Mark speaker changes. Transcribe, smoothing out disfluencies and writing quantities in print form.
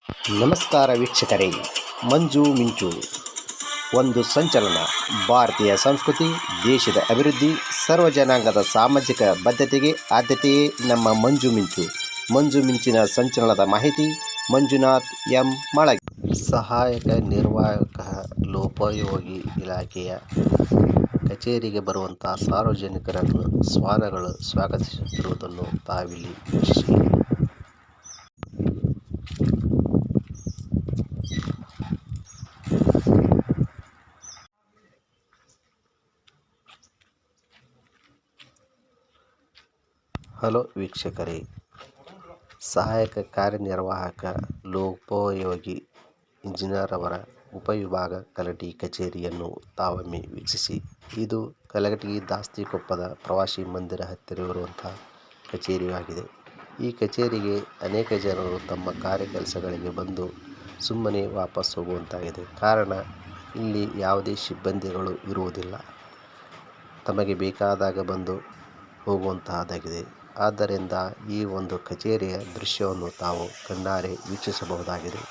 Speaker 1: ನಮಸ್ಕಾರ ವೀಕ್ಷಕರೇ. ಮಂಜು ಮಿಂಚು ಒಂದು ಸಂಚಲನ. ಭಾರತೀಯ ಸಂಸ್ಕೃತಿ, ದೇಶದ ಅಭಿವೃದ್ಧಿ, ಸರ್ವ ಜನಾಂಗದ ಸಾಮಾಜಿಕ ಬದ್ಧತೆಗೆ ಆದ್ಯತೆಯೇ ನಮ್ಮ ಮಂಜು ಮಿಂಚು. ಮಂಜು ಮಿಂಚಿನ ಸಂಚಲನದ ಮಾಹಿತಿ. ಮಂಜುನಾಥ್ ಎಂ ಮಾಳಗಿ, ಸಹಾಯಕ ನಿರ್ವಾಹಕ, ಲೋಕೋಪಯೋಗಿ ಇಲಾಖೆಯ ಕಚೇರಿಗೆ ಬರುವಂಥ ಸಾರ್ವಜನಿಕರನ್ನು ಶ್ವಾನಗಳು ಸ್ವಾಗತಿಸುತ್ತಿರುವುದನ್ನು ತಾವಿಲ್ಲಿ ವೀಕ್ಷಿಸಿ. ಹಲೋ ವೀಕ್ಷಕರೇ, ಸಹಾಯಕ ಕಾರ್ಯನಿರ್ವಾಹಕ ಲೋಕೋಪಯೋಗಿ ಇಂಜಿನಿಯರ್ ಅವರ ಉಪವಿಭಾಗ ಕಲಘಟಗಿ ಕಚೇರಿಯನ್ನು ತಾವೊಮ್ಮೆ ವೀಕ್ಷಿಸಿ. ಇದು ಕಲಘಟಗಿ ದಾಸ್ತಿಕೊಪ್ಪದ ಪ್ರವಾಸಿ ಮಂದಿರ ಹತ್ತಿರವಿರುವಂಥ ಕಚೇರಿಯಾಗಿದೆ. ಈ ಕಚೇರಿಗೆ ಅನೇಕ ಜನರು ತಮ್ಮ ಕಾರ್ಯಕೆಲಸಗಳಿಗೆ ಬಂದು ಸುಮ್ಮನೆ ವಾಪಸ್ ಹೋಗುವಂತಾಗಿದೆ. ಕಾರಣ, ಇಲ್ಲಿ ಯಾವುದೇ ಸಿಬ್ಬಂದಿಗಳು ಇರುವುದಿಲ್ಲ. ತಮಗೆ ಬೇಕಾದಾಗ ಬಂದು ಹೋಗುವಂತಹದ್ದಾಗಿದೆ. ಆದ್ದರಿಂದ ಈ ಒಂದು ಕಚೇರಿಯ ದೃಶ್ಯವನ್ನು ತಾವು ಕಣ್ಣಾರೆ ವೀಕ್ಷಿಸಬಹುದಾಗಿದೆ.